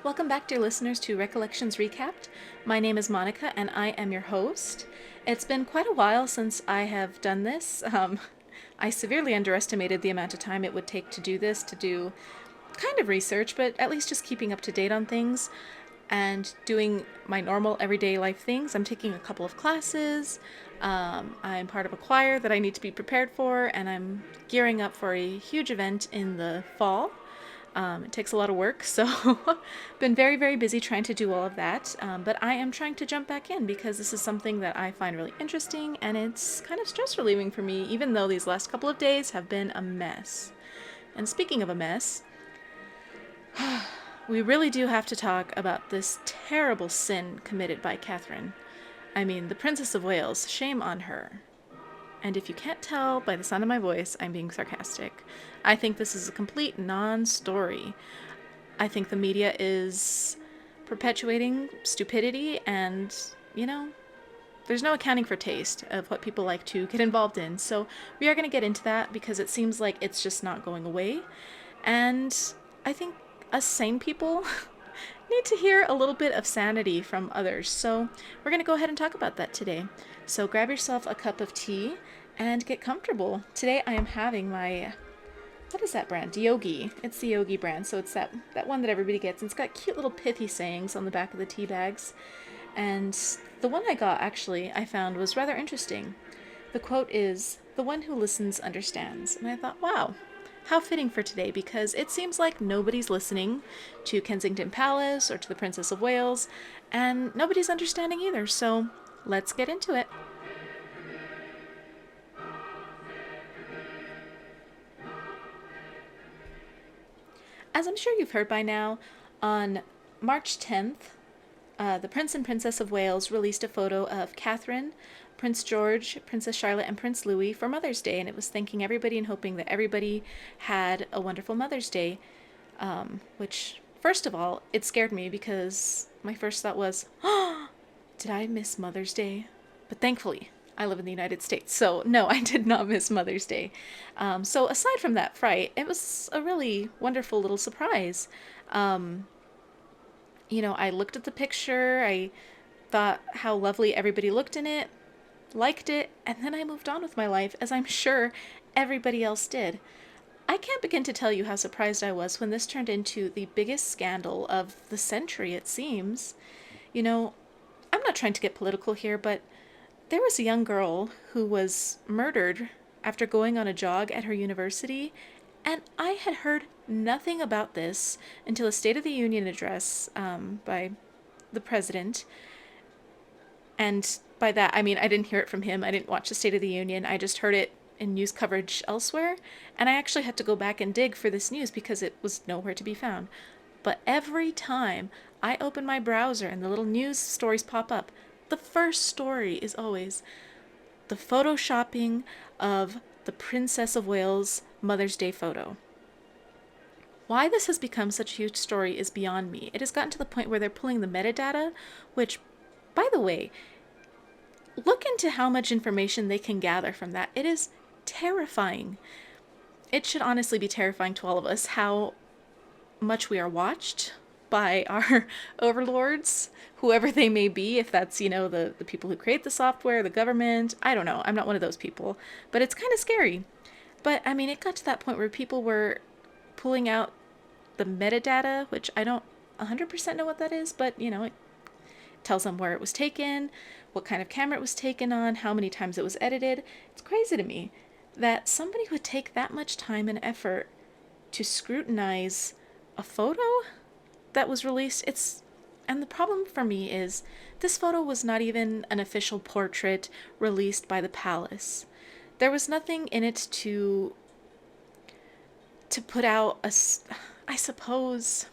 Welcome back, dear listeners, to Recollections Recapped. My name is Monica, and I am your host. It's been quite a while since I have done this. I severely underestimated the amount of time it would take to do this, to do kind of research, but at least just keeping up to date on things and doing my normal everyday life things. I'm taking a couple of classes. I'm part of a choir that I need to be prepared for, and I'm gearing up for a huge event in the fall. It takes a lot of work, so been very, very busy trying to do all of that. But I am trying to jump back in because this is something that I find really interesting, and it's kind of stress relieving for me, even though these last couple of days have been a mess. And speaking of a mess, we really do have to talk about this terrible sin committed by Catherine. I mean, the Princess of Wales, shame on her. And if you can't tell by the sound of my voice, I'm being sarcastic. I think this is a complete non story. I think the media is perpetuating stupidity, and, there's no accounting for taste of what people like to get involved in. So we are going to get into that because it seems like it's just not going away. And I think us sane people need to hear a little bit of sanity from others. So we're going to go ahead and talk about that today. So grab yourself a cup of tea and get comfortable. Today I am having my, what is that brand? Yogi. It's the Yogi brand. So it's that one that everybody gets. And it's got cute little pithy sayings on the back of the tea bags. And the one I got, actually, I found was rather interesting. The quote is, "The one who listens understands." And I thought, wow, how fitting for today, because it seems like nobody's listening to Kensington Palace or to the Princess of Wales, and nobody's understanding either. So let's get into it. As I'm sure you've heard by now, on March 10th, the Prince and Princess of Wales released a photo of Catherine, Prince George, Princess Charlotte, and Prince Louis for Mother's Day, and it was thanking everybody and hoping that everybody had a wonderful Mother's Day. Which, first of all, it scared me because my first thought was, oh, did I miss Mother's Day? But thankfully, I live in the United States, so no, I did not miss Mother's Day. So aside from that fright, it was a really wonderful little surprise. Um, I looked at the picture, I thought how lovely everybody looked in it, liked it, and then I moved on with my life, as I'm sure everybody else did. I can't begin to tell you how surprised I was when this turned into the biggest scandal of the century, it seems. You know, I'm not trying to get political here, but there was a young girl who was murdered after going on a jog at her university, and I had heard nothing about this until a State of the Union address by the president. And by that, I mean, I didn't hear it from him. I didn't watch the State of the Union. I just heard it in news coverage elsewhere. And I actually had to go back and dig for this news because it was nowhere to be found. But every time I open my browser and the little news stories pop up, the first story is always the photoshopping of the Princess of Wales Mother's Day photo. Why this has become such a huge story is beyond me. It has gotten to the point where they're pulling the metadata, which, by the way, look into how much information they can gather from that. It is terrifying. It should honestly be terrifying to all of us how much we are watched by our overlords, whoever they may be, if that's, the people who create the software, the government. I don't know. I'm not one of those people. But it's kind of scary. But, I mean, it got to that point where people were pulling out the metadata, which I don't 100% know what that is, but, it tells them where it was taken, what kind of camera it was taken on, how many times it was edited. It's crazy to me that somebody would take that much time and effort to scrutinize a photo that was released. And the problem for me is this photo was not even an official portrait released by the palace. There was nothing in it to put out I suppose.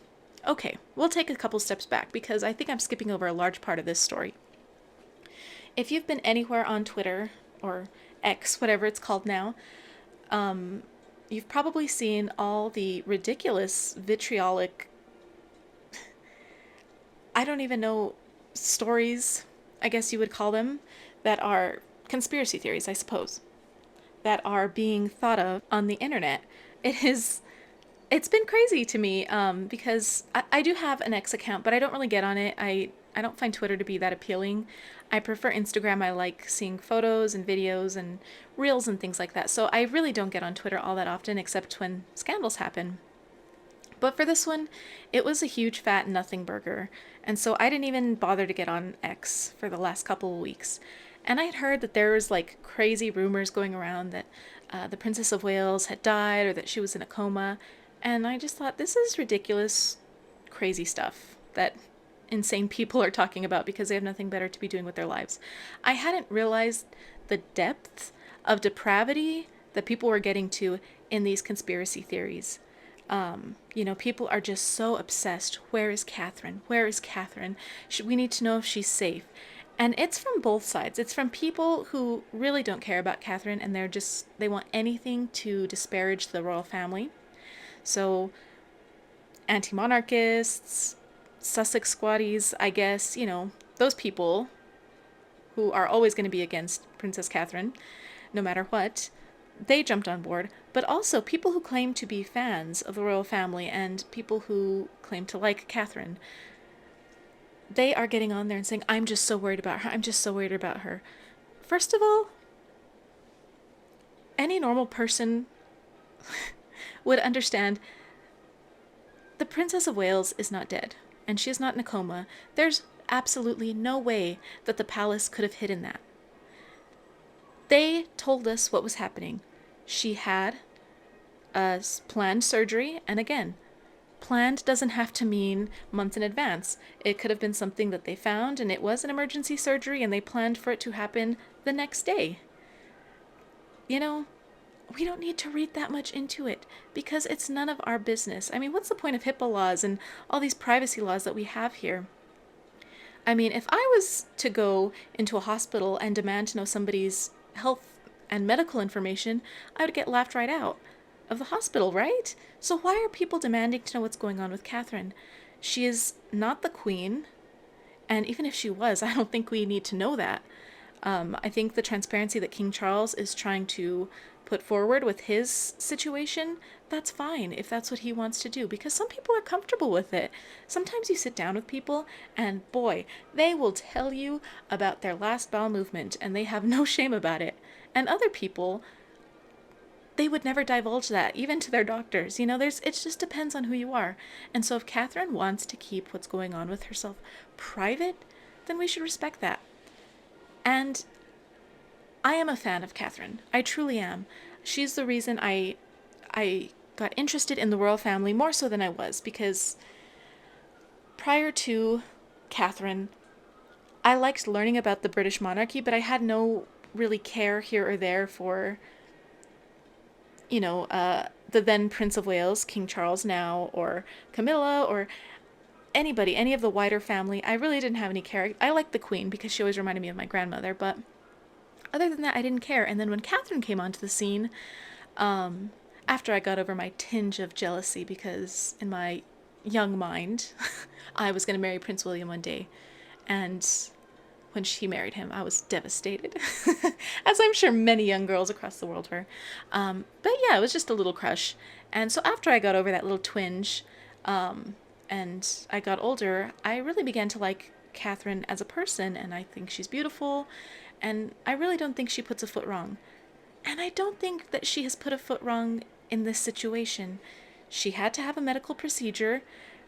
Okay, we'll take a couple steps back because I think I'm skipping over a large part of this story. If you've been anywhere on Twitter or X, whatever it's called now, you've probably seen all the ridiculous, vitriolic, I don't even know, stories, I guess you would call them, that are conspiracy theories, I suppose, that are being thought of on the internet. It is It's been crazy to me because I do have an X account, but I don't really get on it. I don't find Twitter to be that appealing. I prefer Instagram. I like seeing photos and videos and reels and things like that. So I really don't get on Twitter all that often, except when scandals happen. But for this one, it was a huge fat nothing burger. And so I didn't even bother to get on X for the last couple of weeks. And I had heard that there was like crazy rumors going around that the Princess of Wales had died or that she was in a coma. And I just thought, this is ridiculous, crazy stuff that insane people are talking about because they have nothing better to be doing with their lives. I hadn't realized the depth of depravity that people were getting to in these conspiracy theories. People are just so obsessed. Where is Catherine? Where is Catherine? We need to know if she's safe. And it's from both sides. It's from people who really don't care about Catherine and they want anything to disparage the royal family. So, anti monarchists, Sussex squatties, I guess, those people who are always going to be against Princess Catherine, no matter what, they jumped on board, but also people who claim to be fans of the royal family and people who claim to like Catherine. They are getting on there and saying, I'm just so worried about her. I'm just so worried about her. First of all, any normal person would understand the Princess of Wales is not dead, and she is not in a coma. There's absolutely no way that the palace could have hidden that. They told us what was happening. She had a planned surgery, and again, planned doesn't have to mean months in advance. It could have been something that they found, and it was an emergency surgery, and they planned for it to happen the next day. We don't need to read that much into it because it's none of our business. I mean, what's the point of HIPAA laws and all these privacy laws that we have here? I mean, if I was to go into a hospital and demand to know somebody's health and medical information, I would get laughed right out of the hospital, right? So why are people demanding to know what's going on with Catherine? She is not the queen, and even if she was, I don't think we need to know that. I think the transparency that King Charles is trying to put forward with his situation, that's fine if that's what he wants to do, because some people are comfortable with it. Sometimes you sit down with people and boy, they will tell you about their last bowel movement and they have no shame about it. And other people, they would never divulge that, even to their doctors. It just depends on who you are. And so if Catherine wants to keep what's going on with herself private, then we should respect that. And I am a fan of Catherine. I truly am. She's the reason I got interested in the royal family more so than I was, because prior to Catherine, I liked learning about the British monarchy, but I had no really care here or there for, the then Prince of Wales, King Charles now, or Camilla, or anybody, any of the wider family. I really didn't have any care. I liked the Queen because she always reminded me of my grandmother, but other than that, I didn't care. And then when Catherine came onto the scene, after I got over my tinge of jealousy, because in my young mind, I was going to marry Prince William one day, and when she married him, I was devastated, as I'm sure many young girls across the world were. But yeah, it was just a little crush. And so after I got over that little twinge, and I got older, I really began to like Catherine as a person, and I think she's beautiful, and I really don't think she puts a foot wrong. And I don't think that she has put a foot wrong in this situation. She had to have a medical procedure.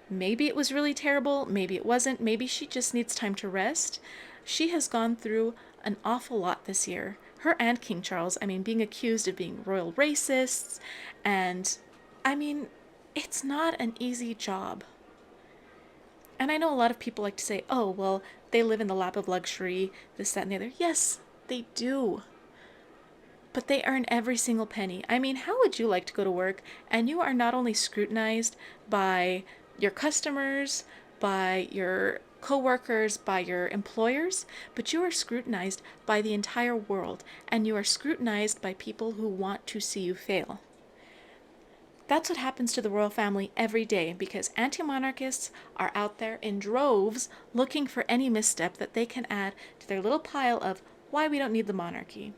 Maybe it was really terrible, maybe it wasn't, maybe she just needs time to rest. She has gone through an awful lot this year. Her and King Charles, being accused of being royal racists, and it's not an easy job. And I know a lot of people like to say, oh, well, they live in the lap of luxury, this, that, and the other. Yes, they do. But they earn every single penny. How would you like to go to work and you are not only scrutinized by your customers, by your coworkers, by your employers, but you are scrutinized by the entire world, and you are scrutinized by people who want to see you fail. That's what happens to the royal family every day, because anti-monarchists are out there in droves looking for any misstep that they can add to their little pile of why we don't need the monarchy.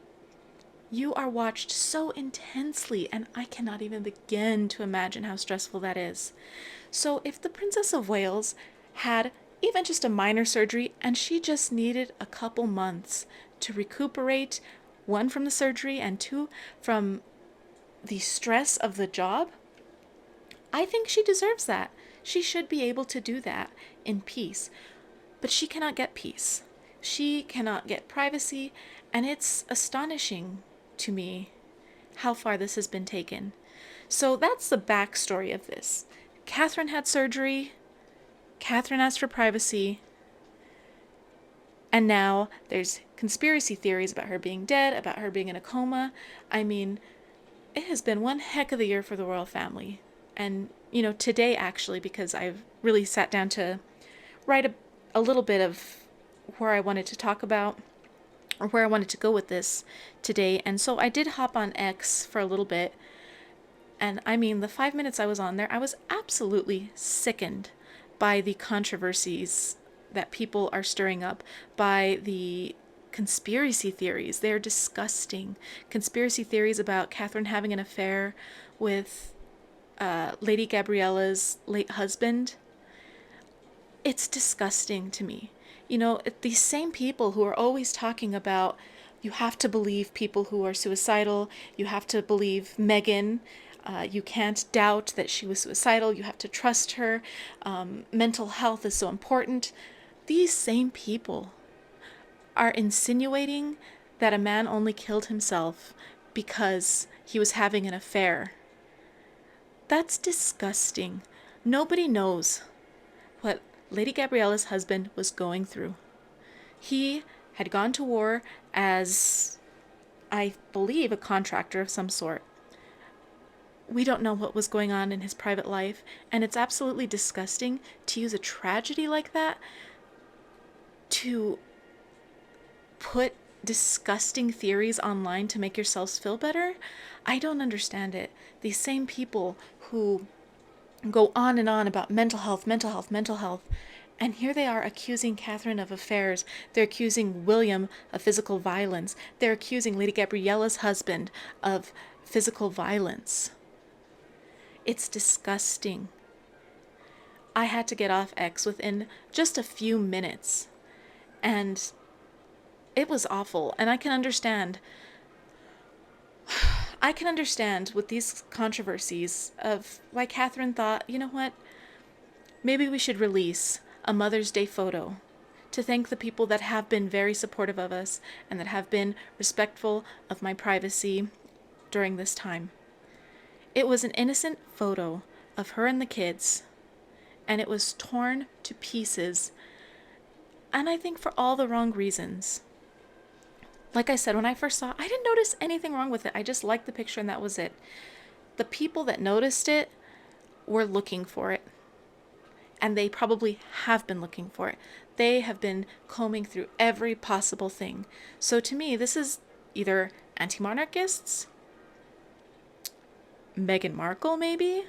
You are watched so intensely, and I cannot even begin to imagine how stressful that is. So, if the Princess of Wales had even just a minor surgery and she just needed a couple months to recuperate, one from the surgery and two from the stress of the job, I think she deserves that. She should be able to do that in peace. But she cannot get peace. She cannot get privacy, and it's astonishing to me how far this has been taken. So that's the backstory of this. Catherine had surgery, Catherine asked for privacy, and now there's conspiracy theories about her being dead, about her being in a coma. I mean, it has been one heck of a year for the royal family. And, today actually, because I've really sat down to write a little bit of where I wanted to talk about or where I wanted to go with this today. And so I did hop on X for a little bit. And I mean, the 5 minutes I was on there, I was absolutely sickened by the controversies that people are stirring up, by the conspiracy theories. They're disgusting. Conspiracy theories about Catherine having an affair with Lady Gabriella's late husband. It's disgusting to me. These same people who are always talking about you have to believe people who are suicidal, you have to believe Meghan, you can't doubt that she was suicidal, you have to trust her, mental health is so important. These same people are insinuating that a man only killed himself because he was having an affair. That's disgusting. Nobody knows what Lady Gabriella's husband was going through. He had gone to war as, I believe, a contractor of some sort. We don't know what was going on in his private life, and it's absolutely disgusting to use a tragedy like that to put disgusting theories online to make yourselves feel better. I don't understand it. These same people who go on and on about mental health, mental health, mental health, and here they are accusing Catherine of affairs. They're accusing William of physical violence. They're accusing Lady Gabriella's husband of physical violence. It's disgusting. I had to get off X within just a few minutes. And it was awful. And I can understand with these controversies of why Catherine thought, you know what, maybe we should release a Mother's Day photo to thank the people that have been very supportive of us and that have been respectful of my privacy during this time. It was an innocent photo of her and the kids, and it was torn to pieces, and I think for all the wrong reasons. Like I said, when I first saw it, I didn't notice anything wrong with it. I just liked the picture and that was it. The people that noticed it were looking for it. And they probably have been looking for it. They have been combing through every possible thing. So to me, this is either anti-monarchists, Meghan Markle maybe,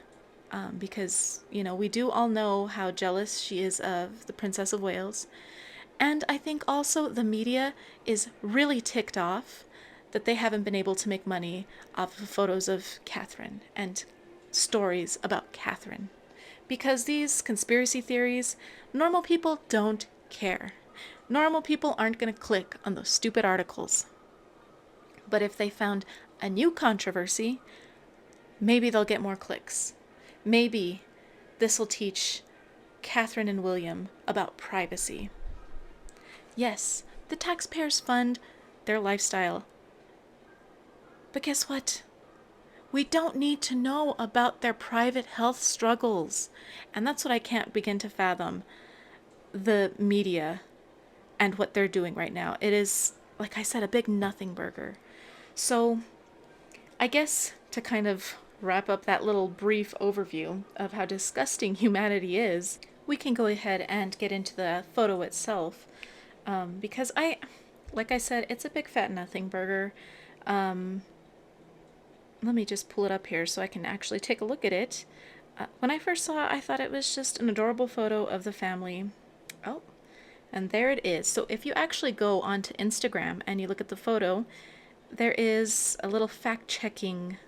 because, we do all know how jealous she is of the Princess of Wales. And I think also the media is really ticked off that they haven't been able to make money off of photos of Catherine and stories about Catherine. Because these conspiracy theories, normal people don't care. Normal people aren't going to click on those stupid articles. But if they found a new controversy, maybe they'll get more clicks. Maybe this will teach Catherine and William about privacy. Yes, the taxpayers fund their lifestyle. But guess what? We don't need to know about their private health struggles. And that's what I can't begin to fathom. The media and what they're doing right now. It is, like I said, a big nothing burger. So I guess to kind of wrap up that little brief overview of how disgusting humanity is, we can go ahead and get into the photo itself. Because like I said, it's a big fat nothing burger. Let me just pull it up here so I can actually take a look at it. When I first saw it, I thought it was just an adorable photo of the family. Oh, and there it is. So if you actually go onto Instagram and you look at the photo, there is a little fact-checking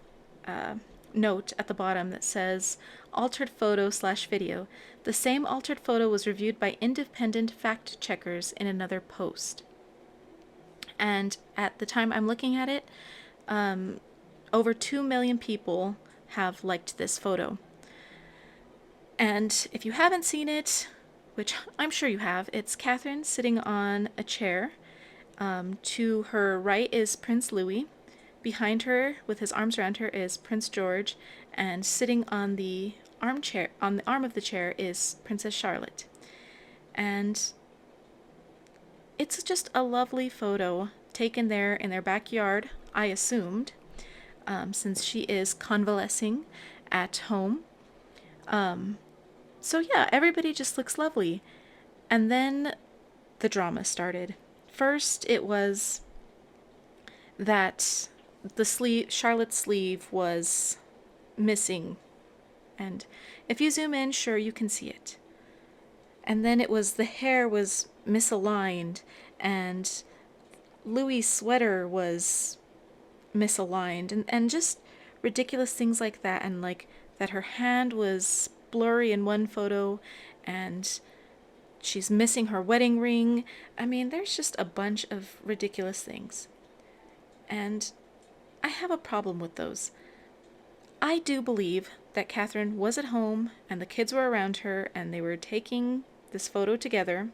uh, note at the bottom that says altered photo slash video. The same altered photo was reviewed by independent fact checkers in another post. And at the time I'm looking at it, over 2 million people have liked this photo. And if you haven't seen it, which I'm sure you have, it's Catherine sitting on a chair. To her right is Prince Louis. Behind her, with his arms around her, is Prince George, and sitting on the armchair, on the arm of the chair, is Princess Charlotte. And it's just a lovely photo taken there in their backyard, I assumed, since she is convalescing at home. So yeah, everybody just looks lovely. And then the drama started. First, it was that Charlotte's sleeve was missing. And if you zoom in, sure, you can see it. And then it was the hair was misaligned, and Louis' sweater was misaligned, and just ridiculous things like that. And like that her hand was blurry in one photo, and she's missing her wedding ring. I mean, there's just a bunch of ridiculous things. And I have a problem with those. I do believe that Catherine was at home and the kids were around her and they were taking this photo together.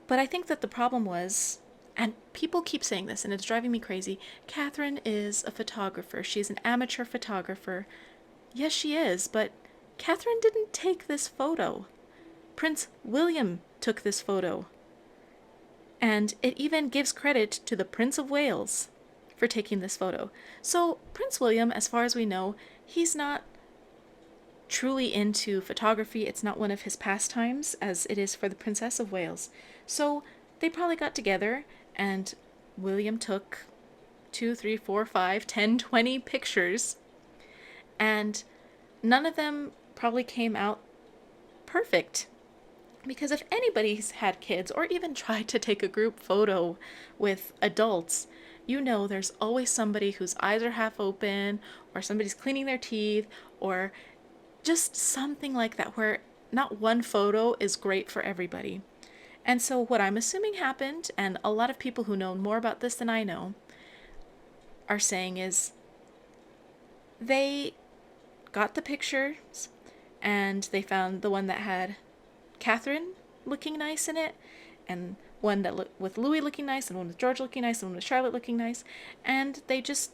But I think that the problem was, and people keep saying this and it's driving me crazy, Catherine is a photographer. She's an amateur photographer. Yes, she is, but Catherine didn't take this photo. Prince William took this photo. And it even gives credit to the Prince of Wales for taking this photo. So Prince William, as far as we know, he's not truly into photography. It's not one of his pastimes as it is for the Princess of Wales. So they probably got together and William took 2, 3, 4, 5, 10, 20 pictures, and none of them probably came out perfect. Because if anybody's had kids or even tried to take a group photo with adults, you know there's always somebody whose eyes are half open, or somebody's cleaning their teeth, or just something like that, where not one photo is great for everybody. And so what I'm assuming happened, and a lot of people who know more about this than I know are saying, is they got the pictures and they found the one that had Catherine looking nice in it, and one that with Louis looking nice, and one with George looking nice, and one with Charlotte looking nice, and they just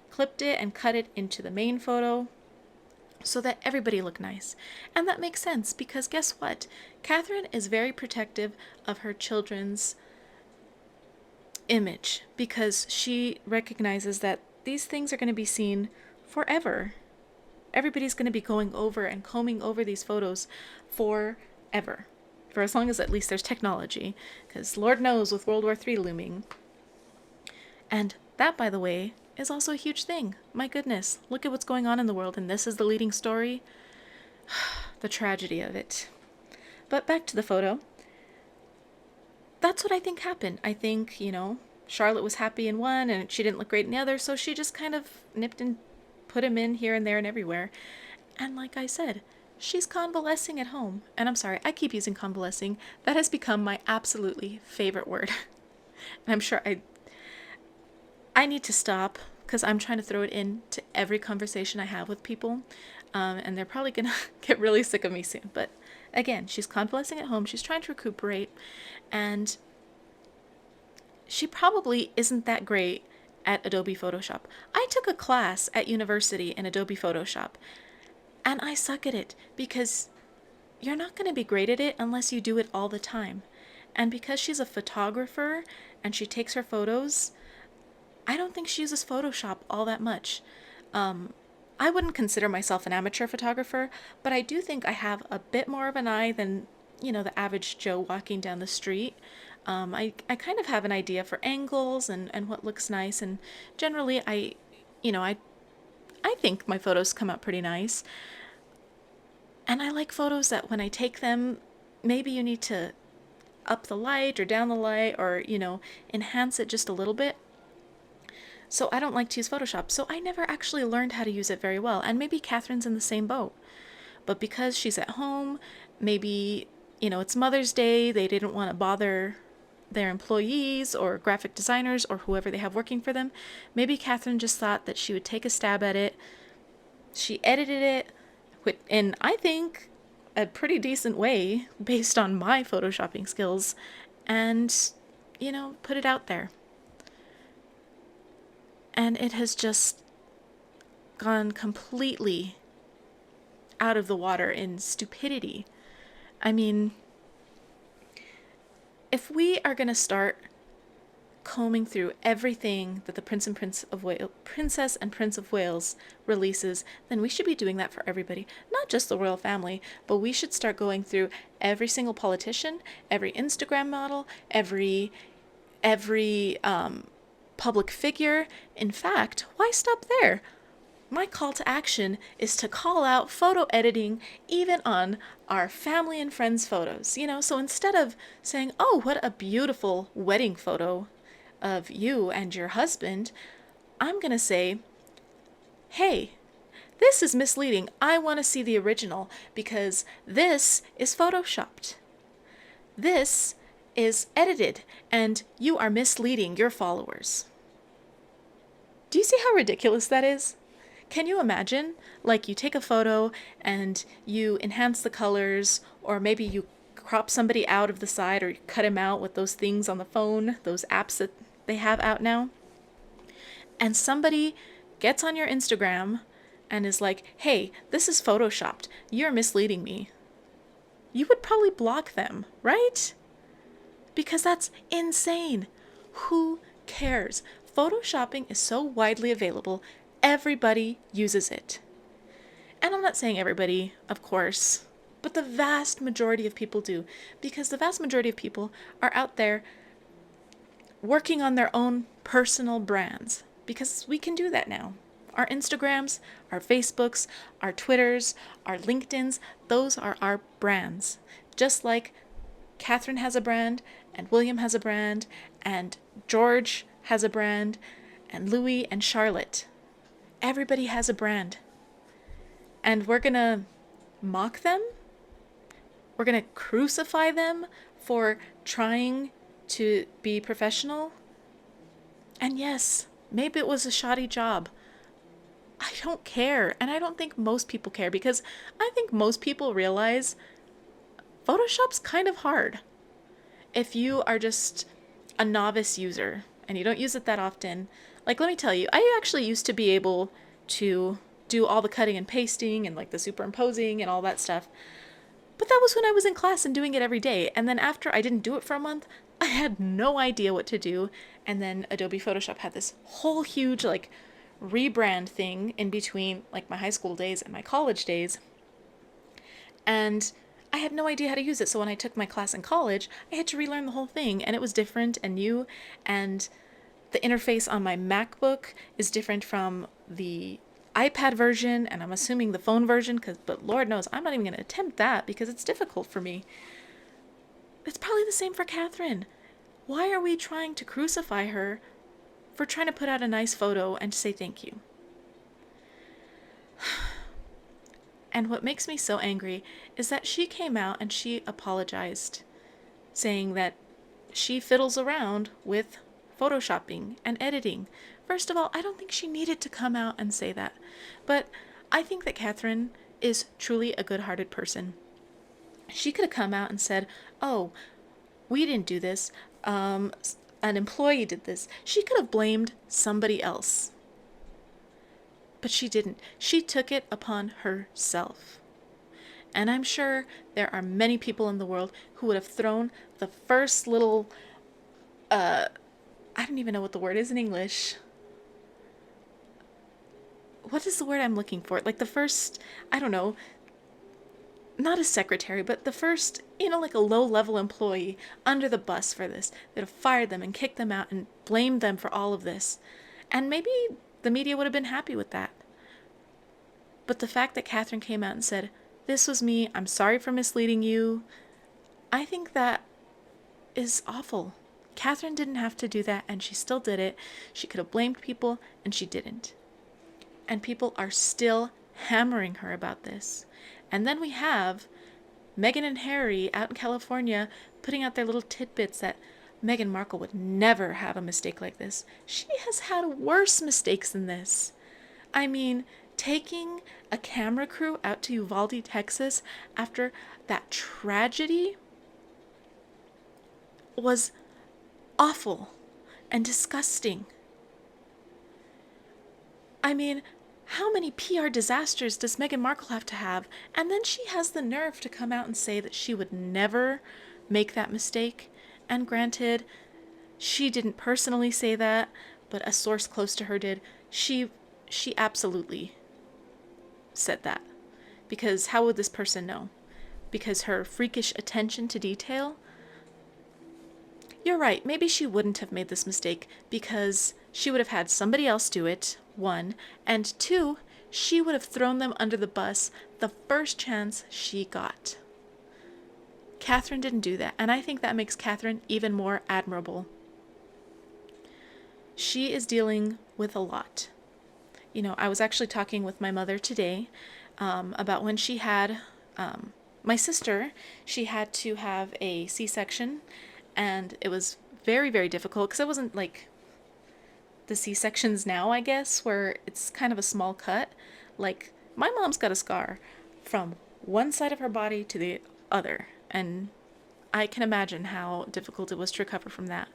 clipped it and cut it into the main photo so that everybody looked nice. And that makes sense, because guess what? Catherine is very protective of her children's image, because she recognizes that these things are going to be seen forever. Everybody's going to be going over and combing over these photos forever. For as long as at least there's technology, because Lord knows with World War III looming. And that, by the way, is also a huge thing. My goodness, look at what's going on in the world, and this is the leading story. The tragedy of it. But back to the photo. That's what I think happened. I think, Charlotte was happy in one and she didn't look great in the other, so she just kind of nipped and put him in here and there and everywhere. And like I said, she's convalescing at home. And I'm sorry, I keep using convalescing. That has become my absolutely favorite word. And I'm sure I need to stop, because I'm trying to throw it into every conversation I have with people. And they're probably going to get really sick of me soon. But again, she's convalescing at home. She's trying to recuperate. And she probably isn't that great at Adobe Photoshop. I took a class at university in Adobe Photoshop. And I suck at it, because you're not going to be great at it unless you do it all the time. And because she's a photographer and she takes her photos, I don't think she uses Photoshop all that much. I wouldn't consider myself an amateur photographer, but I do think I have a bit more of an eye than, the average Joe walking down the street. I kind of have an idea for angles and what looks nice, and generally I think my photos come out pretty nice. And I like photos that when I take them, maybe you need to, up the light or down the light or, enhance it just a little bit. So I don't like to use Photoshop. So I never actually learned how to use it very well. And maybe Catherine's in the same boat. But because she's at home, maybe, it's Mother's Day, they didn't want to bother their employees or graphic designers or whoever they have working for them. Maybe Catherine just thought that she would take a stab at it. She edited it in, I think, a pretty decent way based on my photoshopping skills and, put it out there. And it has just gone completely out of the water in stupidity. I mean, if we are going to start combing through everything that the Princess and Prince of Wales releases, then we should be doing that for everybody, not just the royal family, but we should start going through every single politician, every Instagram model, every public figure. In fact, why stop there? My call to action is to call out photo editing even on our family and friends' photos. So instead of saying, oh, what a beautiful wedding photo of you and your husband, I'm going to say, hey, this is misleading. I want to see the original because this is photoshopped. This is edited and you are misleading your followers. Do you see how ridiculous that is? Can you imagine, like, you take a photo and you enhance the colors, or maybe you crop somebody out of the side or you cut him out with those things on the phone, those apps that they have out now, and somebody gets on your Instagram and is like, hey, this is photoshopped, you're misleading me. You would probably block them, right? Because that's insane. Who cares? Photoshopping is so widely available, everybody uses it. And I'm not saying everybody, of course, but the vast majority of people do, because the vast majority of people are out there working on their own personal brands, because we can do that now. Our Instagrams, our Facebooks, our Twitters, our LinkedIns, those are our brands. Just like Catherine has a brand, and William has a brand, and George has a brand, and Louis and Charlotte. Everybody has a brand. And we're gonna mock them? We're gonna crucify them for trying to be professional? And yes, maybe it was a shoddy job. I don't care, and I don't think most people care, because I think most people realize Photoshop's kind of hard. If you are just a novice user and you don't use it that often, like, let me tell you, I actually used to be able to do all the cutting and pasting and like the superimposing and all that stuff. But that was when I was in class and doing it every day. And then after I didn't do it for a month, I had no idea what to do. And then Adobe Photoshop had this whole huge like rebrand thing in between like my high school days and my college days. And I had no idea how to use it. So when I took my class in college, I had to relearn the whole thing, and it was different and new. And the interface on my MacBook is different from the iPad version, and I'm assuming the phone version, but Lord knows I'm not even going to attempt that because it's difficult for me. It's probably the same for Catherine. Why are we trying to crucify her for trying to put out a nice photo and to say thank you? And what makes me so angry is that she came out and she apologized, saying that she fiddles around with photoshopping and editing. First of all, I don't think she needed to come out and say that. But I think that Catherine is truly a good-hearted person. She could have come out and said, oh, we didn't do this. An employee did this. She could have blamed somebody else. But she didn't. She took it upon herself. And I'm sure there are many people in the world who would have thrown the first little, I don't even know what the word is in English. What is the word I'm looking for? Like the first, I don't know, not a secretary, but the first, like a low-level employee under the bus for this. They'd have fired them and kicked them out and blamed them for all of this. And maybe the media would have been happy with that. But the fact that Catherine came out and said, this was me, I'm sorry for misleading you, I think that is awful. Catherine didn't have to do that, and she still did it. She could have blamed people, and she didn't. And people are still hammering her about this. And then we have Meghan and Harry out in California putting out their little tidbits that Meghan Markle would never have a mistake like this. She has had worse mistakes than this. I mean, taking a camera crew out to Uvalde, Texas after that tragedy was awful and disgusting. I mean, how many PR disasters does Meghan Markle have to have? And then she has the nerve to come out and say that she would never make that mistake. And granted, she didn't personally say that, but a source close to her did. She absolutely said that. Because how would this person know? Because her freakish attention to detail? You're right, maybe she wouldn't have made this mistake because she would have had somebody else do it, one, and two, she would have thrown them under the bus the first chance she got. Catherine didn't do that, and I think that makes Catherine even more admirable. She is dealing with a lot. You know, I was actually talking with my mother today about when she had my sister. She had to have a C-section, and it was very, very difficult because it wasn't like the C-sections now, I guess, where it's kind of a small cut. Like, my mom's got a scar from one side of her body to the other, and I can imagine how difficult it was to recover from that.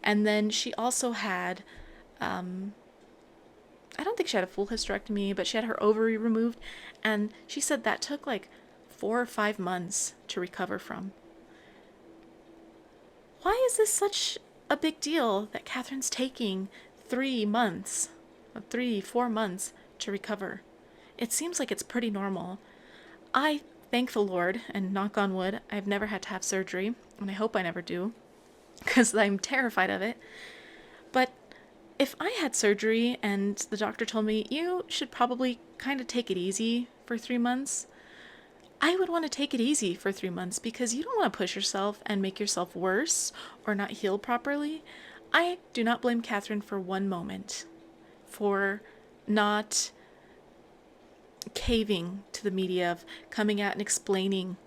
And then she also had, I don't think she had a full hysterectomy, but she had her ovary removed, and she said that took like 4 or 5 months to recover from. Why is this such a big deal that Catherine's taking 3 months, 4 months to recover? It seems like it's pretty normal. I thank the Lord, and knock on wood, I've never had to have surgery, and I hope I never do, because I'm terrified of it. But if I had surgery and the doctor told me, you should probably kind of take it easy for 3 months, I would want to take it easy for 3 months because you don't want to push yourself and make yourself worse or not heal properly. I do not blame Catherine for one moment for not caving to the media, of coming out and explaining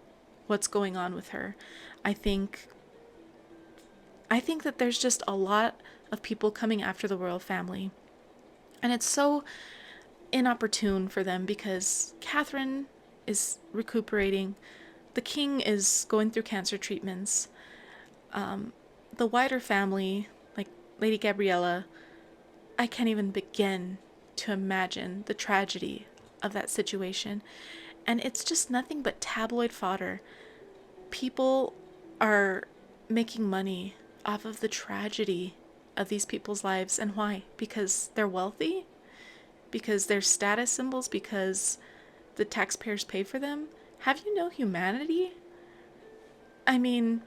what's going on with her. I think that there's just a lot of people coming after the royal family. And it's so inopportune for them because Catherine is recuperating. The king is going through cancer treatments. The wider family, like Lady Gabriella, I can't even begin to imagine the tragedy of that situation. And it's just nothing but tabloid fodder. People are making money off of the tragedy of these people's lives. And why? Because they're wealthy? Because they're status symbols? Because the taxpayers pay for them? Have you no humanity? I mean,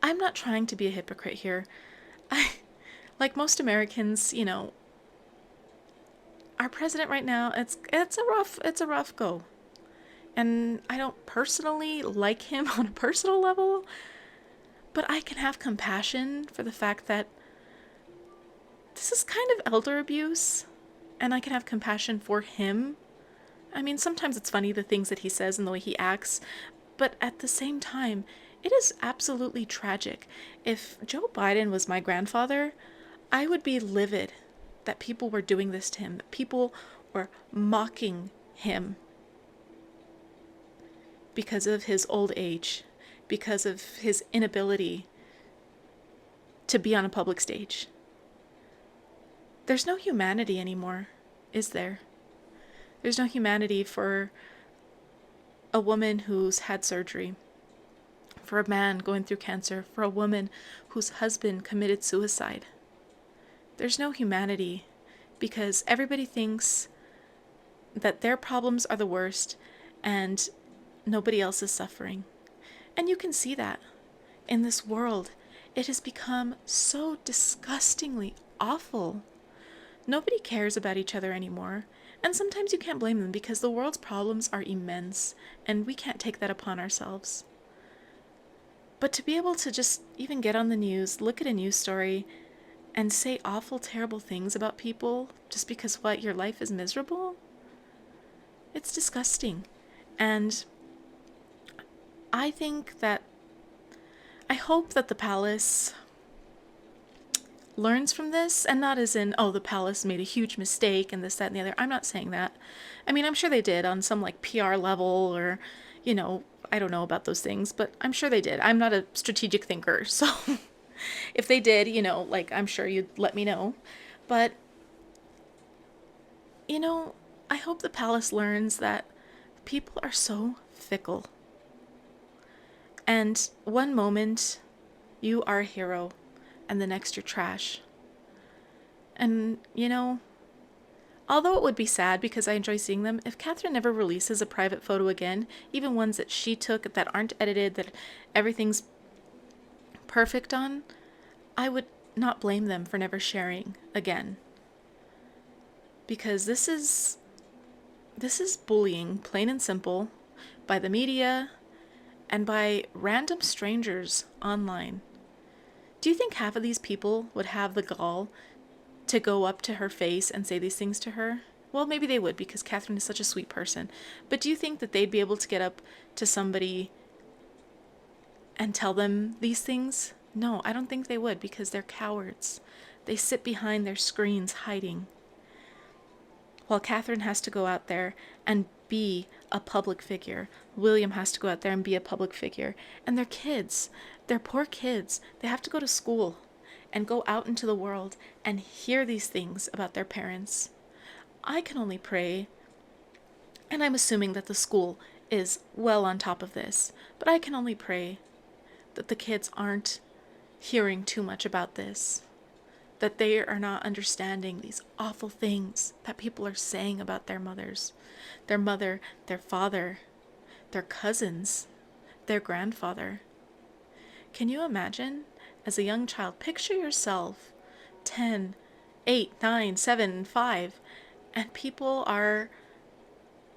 I'm not trying to be a hypocrite here. Like most Americans, you know, our president right now, it's a rough go. And I don't personally like him on a personal level, but I can have compassion for the fact that this is kind of elder abuse, and I can have compassion for him. I mean, sometimes it's funny the things that he says and the way he acts, but at the same time, it is absolutely tragic. If Joe Biden was my grandfather, I would be livid that people were doing this to him, that people were mocking him because of his old age, because of his inability to be on a public stage. There's no humanity anymore, is there? There's no humanity for a woman who's had surgery, for a man going through cancer, for a woman whose husband committed suicide. There's no humanity because everybody thinks that their problems are the worst and nobody else is suffering. And you can see that in this world. It has become so disgustingly awful. Nobody cares about each other anymore. And sometimes you can't blame them because the world's problems are immense and we can't take that upon ourselves. But to be able to just even get on the news, look at a news story, and say awful, terrible things about people just because what, your life is miserable? It's disgusting. And I think that, I hope that the palace learns from this, and not as in, oh, the palace made a huge mistake and this, that, and the other. I'm not saying that. I mean, I'm sure they did on some like PR level or, I don't know about those things, but I'm sure they did. I'm not a strategic thinker, so if they did, like I'm sure you'd let me know. But, you know, I hope the palace learns that people are so fickle. And one moment you are a hero, and the next you're trash. And, although it would be sad because I enjoy seeing them, if Catherine never releases a private photo again, even ones that she took that aren't edited, that everything's perfect on, I would not blame them for never sharing again. Because this is bullying, plain and simple, by the media and by random strangers online. Do you think half of these people would have the gall to go up to her face and say these things to her? Well, maybe they would because Catherine is such a sweet person. But do you think that they'd be able to get up to somebody and tell them these things? No, I don't think they would because they're cowards. They sit behind their screens hiding. While Catherine has to go out there and be a public figure. William has to go out there and be a public figure. And their kids, their poor kids, they have to go to school and go out into the world and hear these things about their parents. I can only pray, and I'm assuming that the school is well on top of this, but I can only pray that the kids aren't hearing too much about this, that they are not understanding these awful things that people are saying about their mothers, their mother, their father, their cousins, their grandfather. Can you imagine, as a young child, picture yourself 10, 8, 9, 7, 5, and people are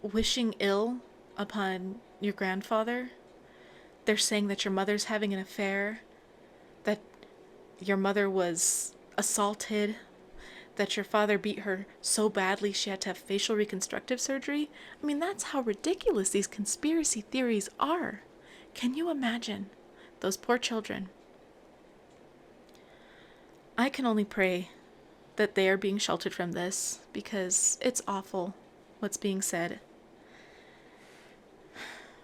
wishing ill upon your grandfather? They're saying that your mother's having an affair, that your mother was assaulted, that your father beat her so badly she had to have facial reconstructive surgery. I mean, that's how ridiculous these conspiracy theories are. Can you imagine those poor children? I can only pray that they are being sheltered from this because it's awful what's being said.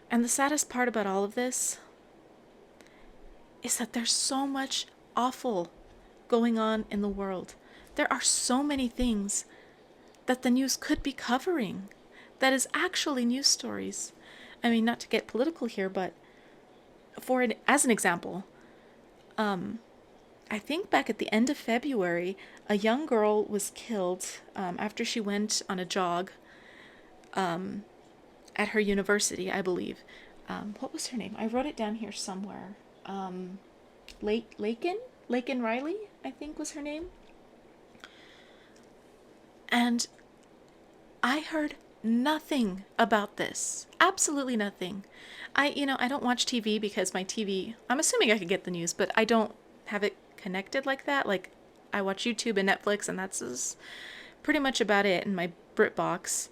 And the saddest part about all of this is that there's so much awful going on in the world. There are so many things that the news could be covering that is actually news stories. I mean, not to get political here, but as an example, I think back at the end of February, a young girl was killed after she went on a jog at her university, I believe. What was her name? I wrote it down here somewhere. Laken Riley, I think was her name. And I heard nothing about this. Absolutely nothing. I don't watch TV because my TV, I'm assuming I could get the news, but I don't have it connected like that. Like, I watch YouTube and Netflix, and that's pretty much about it, and my BritBox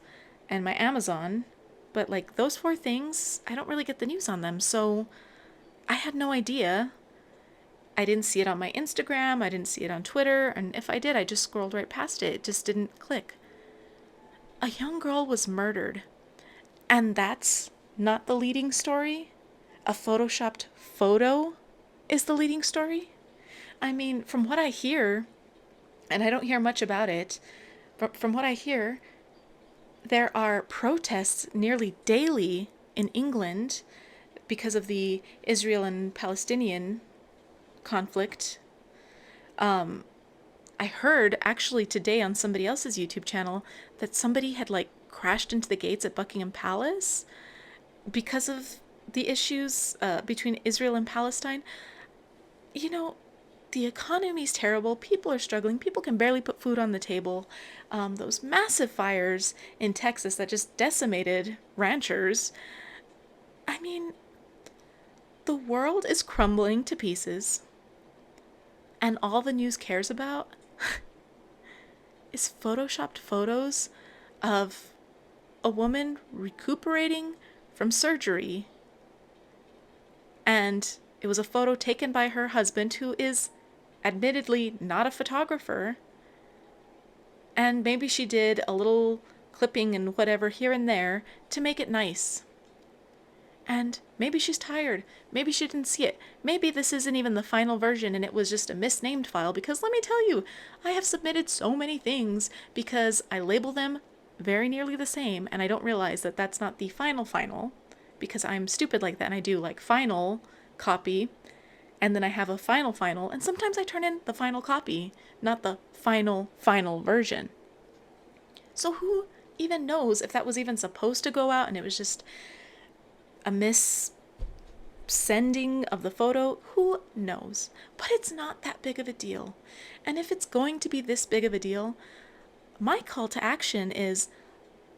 and my Amazon. But, like, those four things, I don't really get the news on them, so I had no idea. I didn't see it on my Instagram, I didn't see it on Twitter, and if I did, I just scrolled right past it. It just didn't click. A young girl was murdered, and that's not the leading story? A photoshopped photo is the leading story? I mean, from what I hear, and I don't hear much about it, but from what I hear, there are protests nearly daily in England because of the Israel and Palestinian conflict. I heard actually today on somebody else's YouTube channel that somebody had like crashed into the gates at Buckingham Palace because of the issues between Israel and Palestine. The economy's terrible. People are struggling. People can barely put food on the table. Those massive fires in Texas that just decimated ranchers. I mean, The world is crumbling to pieces, and all the news cares about is photoshopped photos of a woman recuperating from surgery. And it was a photo taken by her husband, who is admittedly not a photographer. And maybe she did a little clipping and whatever here and there to make it nice. And maybe she's tired. Maybe she didn't see it. Maybe this isn't even the final version and it was just a misnamed file, because let me tell you, I have submitted so many things because I label them very nearly the same and I don't realize that that's not the final, because I'm stupid like that and I do like final copy and then I have a final, and sometimes I turn in the final copy, not the final version. So who even knows if that was even supposed to go out and it was just a sending of the photo? Who knows? But it's not that big of a deal. And if it's going to be this big of a deal, my call to action is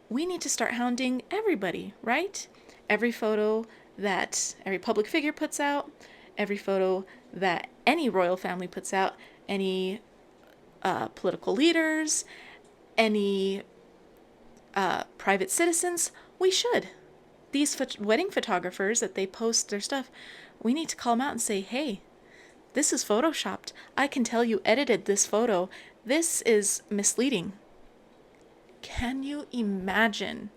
we need to start hounding everybody, right? Every photo that every public figure puts out, every photo that any royal family puts out, any political leaders, any private citizens, we should. These wedding photographers that they post their stuff, we need to call them out and say, hey, this is photoshopped. I can tell you edited this photo. This is misleading. Can you imagine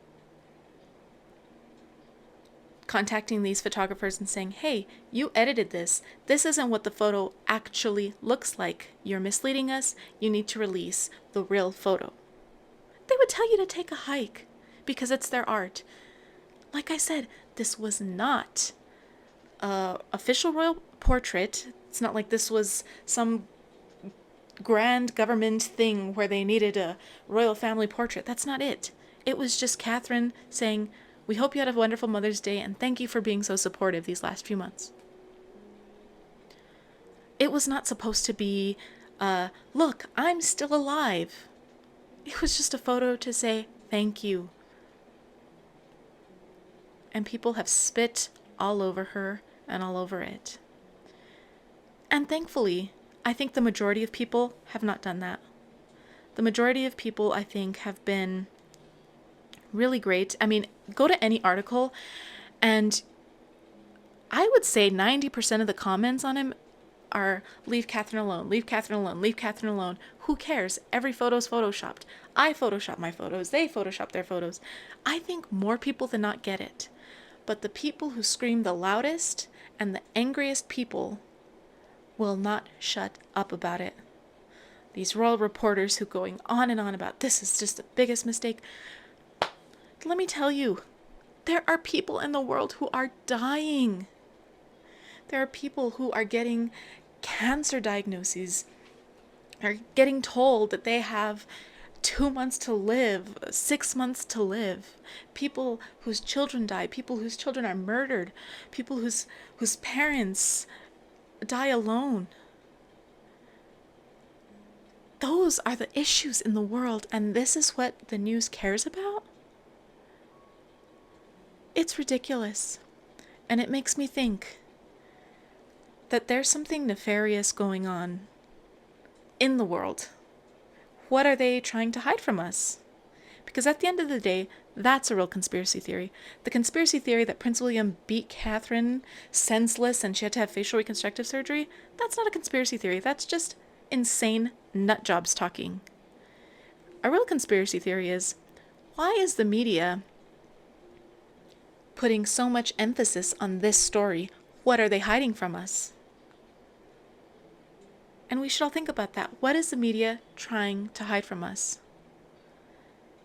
contacting these photographers and saying, hey, you edited this. This isn't what the photo actually looks like. You're misleading us. You need to release the real photo. They would tell you to take a hike because it's their art. Like I said, this was not an official royal portrait. It's not like this was some grand government thing where they needed a royal family portrait. That's not it. It was just Catherine saying, we hope you had a wonderful Mother's Day and thank you for being so supportive these last few months. It was not supposed to be, look, I'm still alive. It was just a photo to say thank you. And people have spit all over her and all over it. And thankfully, I think the majority of people have not done that. The majority of people, I think, have been really great. I mean, go to any article, and I would say 90% of the comments on him are leave Catherine alone, leave Catherine alone, leave Catherine alone. Who cares? Every photo's photoshopped. I Photoshop my photos. They Photoshop their photos. I think more people than not get it. But the people who scream the loudest and the angriest people will not shut up about it. These royal reporters who going on and on about this is just the biggest mistake. Let me tell you, there are people in the world who are dying. There are people who are getting cancer diagnoses, are getting told that they have 2 months to live, 6 months to live. People whose children die, people whose children are murdered, people whose parents die alone. Those are the issues in the world, and this is what the news cares about? It's ridiculous. And it makes me think that there's something nefarious going on in the world. What are they trying to hide from us? Because at the end of the day, that's a real conspiracy theory. The conspiracy theory that Prince William beat Catherine senseless and she had to have facial reconstructive surgery, that's not a conspiracy theory. That's just insane nut jobs talking. A real conspiracy theory is, why is the media putting so much emphasis on this story? What are they hiding from us? And we should all think about that. What is the media trying to hide from us?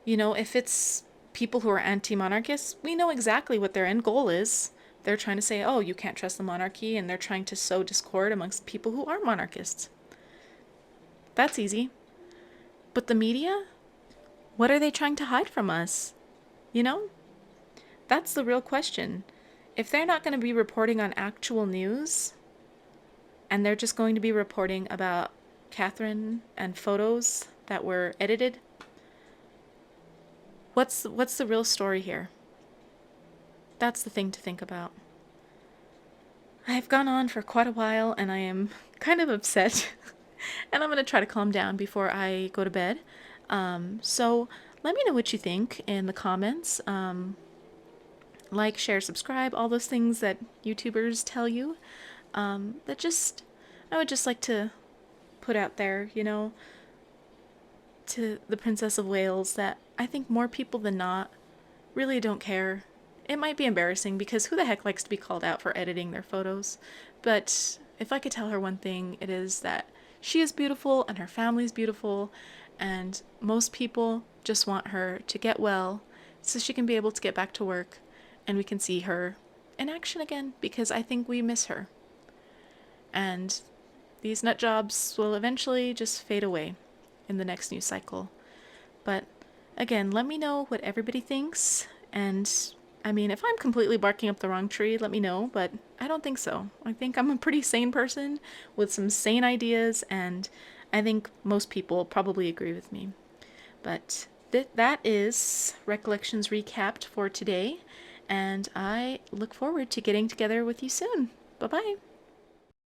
You know, if it's people who are anti-monarchists, we know exactly what their end goal is. They're trying to say, oh, you can't trust the monarchy, and they're trying to sow discord amongst people who are monarchists. That's easy. But the media? What are they trying to hide from us? You know? That's the real question. If they're not going to be reporting on actual news, and they're just going to be reporting about Catherine and photos that were edited, what's the real story here? That's the thing to think about. I've gone on for quite a while and I am kind of upset. And I'm going to try to calm down before I go to bed. So let me know what you think in the comments. Like, share, subscribe, all those things that YouTubers tell you. That just, I would just like to put out there, to the Princess of Wales that I think more people than not really don't care. It might be embarrassing because who the heck likes to be called out for editing their photos? But if I could tell her one thing, it is that she is beautiful and her family's beautiful, and most people just want her to get well so she can be able to get back to work and we can see her in action again because I think we miss her. And these nut jobs will eventually just fade away in the next news cycle. But again, let me know what everybody thinks. And I mean, if I'm completely barking up the wrong tree, let me know, but I don't think so. I think I'm a pretty sane person with some sane ideas, and I think most people probably agree with me. But that is Recollections recapped for today, and I look forward to getting together with you soon. Bye bye.